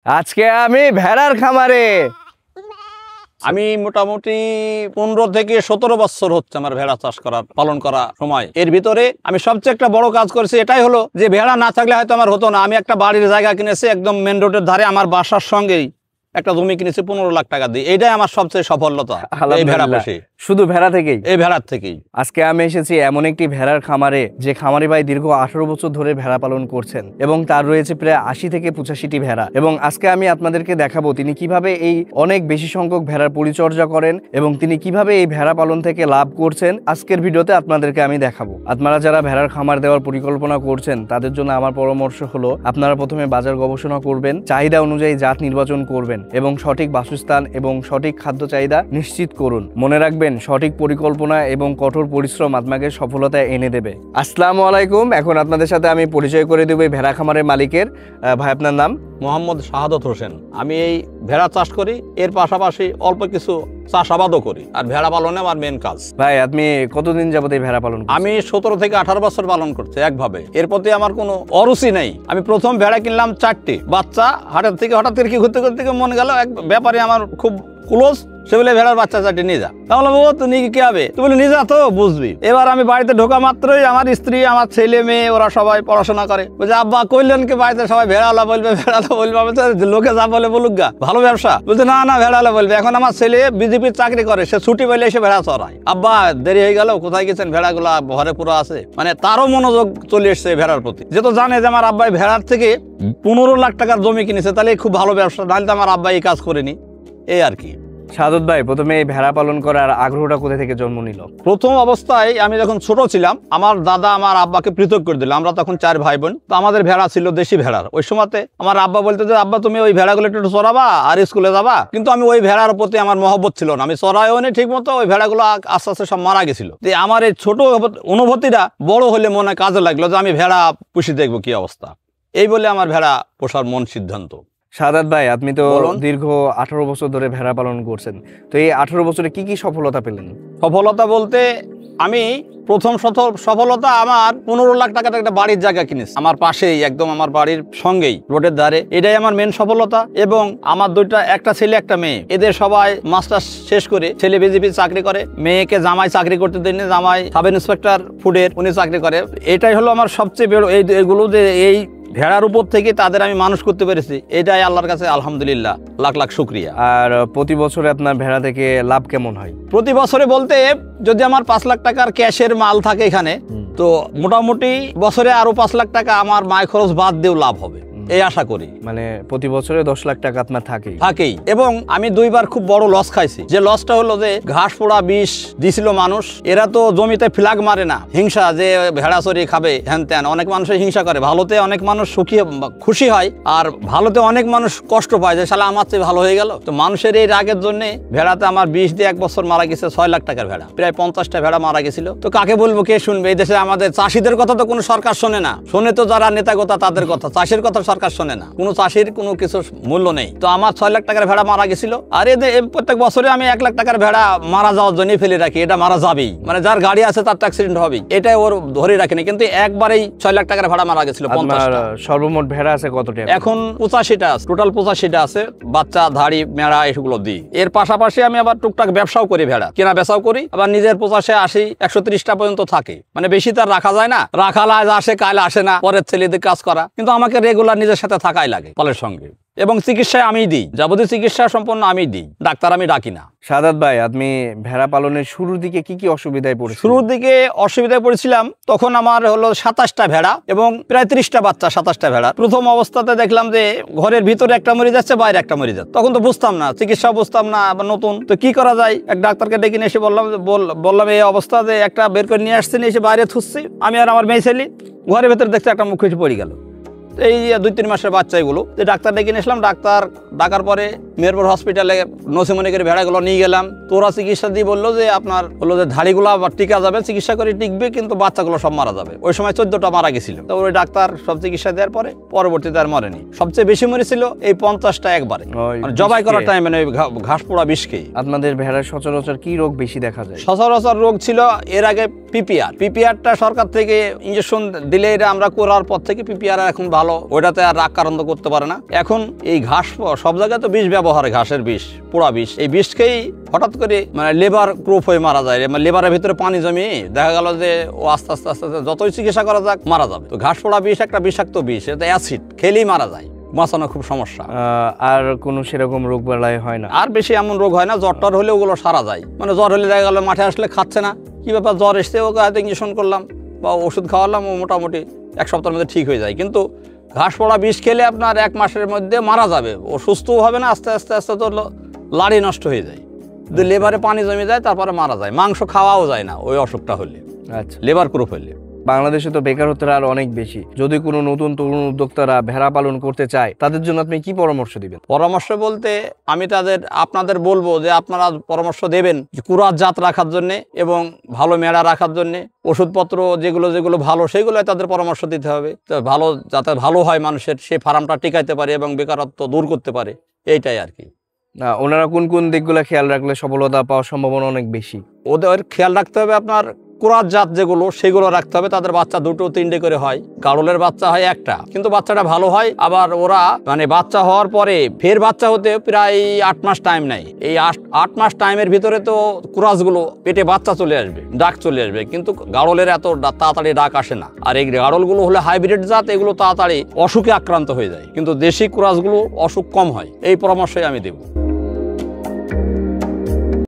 আজকে আমি ভেড়ার খামারে। আমি মোটামুটি 15 থেকে 17 বছর হচ্ছে আমার ভেড়া চাষ করার পালন করা সময়। এর ভিতরে আমি সবচেয়ে একটা বড় কাজ করেছি, এটাই হলো যে ভেড়া না থাকলে হয়তো আমার হতো না। আমি একটা বাড়ির জায়গা কিনেছি একদম মেন রোডের ধারে, আমার বাসার সঙ্গেই একটা জমি কিনেছি 15 লাখ টাকা দিয়ে। এইটাই আমার সবচেয়ে সফলতা, এই ভেড়া বসে। শুধু ভেড়া থেকেই? এই ভেড়ার থেকেই। আজকে আমি এসেছি এমন একটি ভেড়ার খামারে, যে খামারি ভাই দীর্ঘ 18 বছর ধরে ভেড়া পালন করছেন এবং তার রয়েছে প্রায় 80 থেকে 85টি ভেড়া। এবং আজকে আমি আপনাদেরকে দেখাবো তিনি কিভাবে এই অনেক বেশি সংখ্যক ভেড়ার পরিচর্যা করেন এবং তিনি কিভাবে এই ভেড়া পালন থেকে লাভ করছেন। আজকের ভিডিওতে আপনাদেরকে আমি দেখাবো। আপনারা যারা ভেড়ার খামার দেওয়ার পরিকল্পনা করছেন তাদের জন্য আমার পরামর্শ হলো, আপনারা প্রথমে বাজার গবেষণা করবেন, চাহিদা অনুযায়ী জাত নির্বাচন করবেন এবং সঠিক বাসস্থান এবং সঠিক খাদ্য চাহিদা নিশ্চিত করুন। মনে রাখবেন, সঠিক পরিকল্পনা এবং কঠোর পরিশ্রম আপনাকে সফলতা এনে দেবে। আসসালামু আলাইকুম। এখন আপনাদের সাথে আমি পরিচয় করে দেব এই ভেড়া খামারের মালিকের। ভাই, আপনার নাম? মোহাম্মদ শাহাদত হোসেন। আমি এই ভেড়া চাষ করি, এর পাশাপাশি অল্প কিছু চাষাবাদও করি, আর ভেড়া পালনে আমার মেন কাজ। ভাই, আপনি কতদিন যাবত এই ভেড়া পালন করছেন? আমি 17 থেকে 18 বছর পালন করছি একভাবে। এর প্রতি আমার কোনো অরুচি নেই। আমি প্রথম ভেড়া কিনলাম 4টি বাচ্চা, হাটের থেকে হঠাৎ করে কি ঘুরতে ঘুরতে মনে গেল এক ব্যাপারে আমার খুব ক্লোজ, সে বলে ভেড়ার বাচ্চা 4টি নিয়ে যা। তাহলে তো নিয়ে কি হবে? তুই বলে নিয়ে যা, তো বুঝবি। এবার আমি বাড়িতে ঢোকা মাত্রই আমার স্ত্রী, আমার ছেলে মেয়ে, ওরা সবাই পড়াশোনা করে। বলছে আব্বা কইলেন কি বাড়িতে সবাই ভেড়াওয়ালা বলবে, ভেড়াওয়ালা বলবে, লোকে যা বলে বলুক গা, ভালো ব্যবসা। বলছে না না, ভেড়াওয়ালা বলবে। এখন আমার ছেলে বিজেপির চাকরি করে, সে ছুটি পেলে এসে ভেড়া চড়ায়। আব্বা দেরি হয়ে গেল, কোথায় গেছেন? ভেড়াগুলা ঘরে পুরো আছে। মানে তারও মনোযোগ চলে এসছে ভেড়ার প্রতি, যেহেতু জানে যে আমার আব্বাই ভেড়ার থেকে 15 লাখ টাকার জমি কিনেছে, তাহলে খুব ভালো ব্যবসা, নাহলে তো আমার আব্বাই এই কাজ করেনি। এই আর কি। শাহাদত ভাই, প্রথমে এই ভেড়া পালন করার আগ্রহটা কোথা থেকে জন্ম নিল? প্রথম অবস্থায় আমি যখন ছোট ছিলাম, আমার দাদা আমার আব্বাকে পৃথক করে দিল। আমরা তখন 4 ভাই বোন। তো আমাদের ভেড়া ছিল দেশি ভেড়ার। ওই সময়তে আমার আব্বা বলতে যে আব্বা তুমি ওই ভেড়াগুলো একটু চড়াবা আর স্কুলে যাবা। কিন্তু আমি ওই ভেড়ার প্রতি আমার মহব্বত ছিল না, আমি চড়াইও নি ঠিক মতো। ওই ভেড়াগুলো আস্তে আস্তে সব মারা গেছিল। আমার এই ছোট অনুভূতিটা বড় হলে মনে কাজে লাগলো যে আমি ভেড়া পুষি, দেখবো কি অবস্থা। এই বলে আমার ভেড়া পোষার মন সিদ্ধান্ত। শাহাদাত ভাই, আপনি তো দীর্ঘ 18 বছর ধরে ভেড়া পালন করছেন, তো এই 18 বছরে কি কি সফলতা পেলেন? সফলতা বলতে আমি প্রথম সফলতা, আমার 15 লাখ টাকার একটা বাড়ির জায়গা কিনেছি আমার পাশেই, একদম আমার বাড়ির সঙ্গেই রোডের ধারে। এটাই আমার মেন সফলতা। এবং আমার একটা ছেলে একটা মেয়ে, এদের সবাই মাস্টার্স শেষ করে, ছেলে বিজেপি চাকরি করে, মেয়েকে জামাই চাকরি করতে দেয়নি, জামাই সাব ইন্সপেক্টর ফুডের, উনি চাকরি করে। এটাই হলো আমার সবচেয়ে বড়, এইগুলো যে এই ভেড়ার উপর থেকে তাদের আমি মানুষ করতে পেরেছি, এটাই আল্লাহর কাছে আলহামদুলিল্লাহ লাখ লাখ শুকরিয়া। আর প্রতি বছরে আপনার ভেড়া থেকে লাভ কেমন হয়? প্রতি বছরে বলতে যদি আমার 5 লাখ টাকার ক্যাশের মাল থাকে এখানে, তো মোটামুটি বছরে আরো 5 লাখ টাকা আমার মায় খরচ বাদ দিয়েও লাভ হবে, এই আশা করি। মানে প্রতি বছরে 10 লাখ টাকা আপনার থাকেই। এবং আমি 2বার খুব বড় লস খাইছি। যে লসটা হলো যে ঘাস পোড়া বিষ দিছিল মানুষ, এরা তো জমিতে ফ্ল্যাগ মারে না, হিংসা, যে ভেড়া চড়িয়ে খাবে হ্যান ত্যান। অনেক মানুষের হিংসা করে, ভালোতে অনেক মানুষ খুশি হয়, আর ভালোতে অনেক মানুষ কষ্ট পায় যে শালা আমার চেয়ে ভালো হয়ে গেল। তো মানুষের এই রাগের জন্য ভেড়াতে আমার বিষ দিয়ে 1 বছর মারা গেছে 6 লাখ টাকার ভেড়া, প্রায় 50টা ভেড়া মারা গেছিল। তো কাকে বলবো, কে শুনবে? এই দেশে আমাদের চাষিদের কথা তো কোনো সরকার শোনে না, শোনে তো যারা নেতা কথা তাদের কথা, চাষির কথা সরকার শোনে না, কোনো চাষির কোনো কিছু মূল্য নেই। তো আমার 6 লাখ টাকার ভেড়া মারা গেছিল। আর প্রত্যেক বছরে আমি 1 লাখ টাকার ভেড়া মারা যাওয়ার জন্য ফেলে রাখি, এটা মারা যাবেই, মানে যার গাড়ি আছে তার অ্যাক্সিডেন্ট হবেই, এটাই ওর ধরে রাখিনি। কিন্তু একবারেই 6 লাখ টাকার ভেড়া মারা গেছিল। সর্বমোট ভেড়া আছে কতটা? এখন 85টা, টোটাল 85টা আছে, বাচ্চা, ধাড়ি, মেড়া এগুলো দিই। এর পাশাপাশি আমি আবার টুকটাক ব্যবসাও করি, ভেড়া কেনা বেচাও করি। আবার নিজের 85, 80, 130টা পর্যন্ত থাকে, মানে বেশি তার রাখা যায় না। রাখাল আজ আসে কাল আসে না, পরের ছেলেদের কাজ করা, কিন্তু আমাকে রেগুলার নিজের সাথে থাকাই লাগে ফলের সঙ্গে। এবং চিকিৎসায় আমি দিই, যাবতীয় চিকিৎসা সম্পূর্ণ আমি দিই, ডাক্তার আমি ডাকি না। শাহাদাত ভাই, আপনি ভেড়া পালনের শুরুর দিকে কি কি অসুবিধায় পড়েছিলেন? শুরুর দিকে অসুবিধায় পড়েছিলাম, তখন আমার হলো 27টা ভেড়া এবং প্রায় 30টা বাচ্চা। 27টা ভেড়া। প্রথম অবস্থাতে দেখলাম যে ঘরের ভিতরে একটা মরে যাচ্ছে, বাইরে একটা মরে যাচ্ছে। তখন তো বুঝতাম না, চিকিৎসা বুঝতাম না, আবার নতুন, তো কি করা যায়? এক ডাক্তারকে ডেকে নিয়ে এসে বললাম এই অবস্থা, যে একটা বের করে নিয়ে আসছে, নিয়ে এসে বাইরে থুসছি আমি আর আমার মেয়ে ছেলে, ঘরের ভেতরে দেখতে একটা মুখ এসে পড়ে গেল। এই 2-3 মাসের বাচ্চা এগুলো, যে ডাক্তার ডেকে নিয়ে আসলাম। ডাক্তার ডাকার পরে মেহেরপুর হসপিটালে নসিমনি করে ভেড়াগুলো নিয়ে গেলাম। তোরা চিকিৎসা দিয়ে বললো যে আপনার হলো যে ধাড়িগুলো আবার টিকা যাবে, চিকিৎসা করে টিকবে, কিন্তু বাচ্চাগুলো সব মারা যাবে। ওই সময় 14টা মারা গেছিল। তো ওই ডাক্তার সব চিকিৎসা দেওয়ার পরে পরবর্তীতে আর মরেনি। সবচেয়ে বেশি মরেছিল এই 50টা একবারে, জবাই করার টাইম, মানে ঘাস পোড়া বিষকে। আপনাদের ভেড়ার সচরাচর কি রোগ বেশি দেখা যায়? সচরাচর রোগ ছিল এর আগে পিপিআরটা সরকার থেকে ইঞ্জেকশন দিলে এটা আমরা করার পর থেকে পিপিআর এখন ভালো, ওইটাতে আর রাগ কারণ করতে পারে না। এখন এই ঘাস সব জায়গায় তো বিষ ব্যবহার, ঘাসের বিষ, পোড়া বিষ, এই বিষকেই হঠাৎ করে মানে লেবার ক্রপ হয়ে মারা যায়। লেবারের ভিতরে পানি জমি দেখা গেল যে ও আস্তে আস্তে আস্তে আস্তে যতই চিকিৎসা করা যাক মারা যাবে। তো ঘাস পোড়া বিষ একটা বিষাক্ত বিষ, এটা অ্যাসিড, খেলেই মারা যায়, বাঁচানো খুব সমস্যা। আর কোনো সেরকম রোগ বালাই হয় না? আর বেশি এমন রোগ হয় না, জ্বর হলে ওগুলো সারা যায়। মানে জ্বর হলে দেখা গেল মাঠে আসলে খাচ্ছে না, কি ব্যাপার জ্বর এসছে, ওকে হয়তো ইঞ্জেকশন করলাম বা ওষুধ খাওয়ালাম, ও মোটামুটি এক সপ্তাহের মধ্যে ঠিক হয়ে যায়। কিন্তু ঘাস পোড়া বিষ খেলে আপনার 1 মাসের মধ্যে মারা যাবে, ও সুস্থও হবে না, আস্তে আস্তে আস্তে তো লাড়ি নষ্ট হয়ে যায়, যদি লেবারে পানি জমে যায় তারপরে মারা যায়। মাংস খাওয়াও যায় না ওই অসুখটা হলে, আচ্ছা, লেবার ক্রপ হলে। বাংলাদেশে তো বেকারত্বের আর অনেক বেশি, যদি কোনো নতুন তরুণ উদ্যোক্তারা ভেড়া পালন করতে চায় তাদের জন্য আপনি কি পরামর্শ দিবেন? পরামর্শ বলতে আমি আপনাদের বলবো যে আপনারা পরামর্শ দেবেন যে কুরাত জাত রাখার জন্যে এবং ভালো মেড়া রাখার জন্যে, ওষুধপত্র যেগুলো ভালো সেগুলো তাদের পরামর্শ দিতে হবে, তো ভালো যাতে ভালো হয় মানুষের, সে ফার্মটা টিকাইতে পারে এবং বেকারত্ব দূর করতে পারে, এইটাই আর কি। ওনারা কোন কোন দিকগুলো খেয়াল রাখলে সফলতা পাওয়ার সম্ভাবনা অনেক বেশি? ওদের খেয়াল রাখতে হবে আপনার কুরাত জাত যেগুলো সেগুলো রাখতে হবে। তাদের বাচ্চা 2-3টে করে হয়, গাড়লের বাচ্চা হয় একটা, কিন্তু বাচ্চাটা ভালো হয়। আবার ওরা মানে বাচ্চা হওয়ার পরে ফের বাচ্চা হতে প্রায় 8 মাস টাইম নেয়। এই 8 মাস টাইমের ভিতরে তো কুরাসগুলো পেটে বাচ্চা চলে আসবে, ডাক চলে আসবে, কিন্তু গাড়লের এত তাড়াতাড়ি ডাক আসে না। আর এই গাড়লগুলো হলে হাইব্রিড জাত, এগুলো তাড়াতাড়ি অসুখে আক্রান্ত হয়ে যায়, কিন্তু দেশি কুরাসগুলো অসুখ কম হয়। এই পরামর্শই আমি দেব।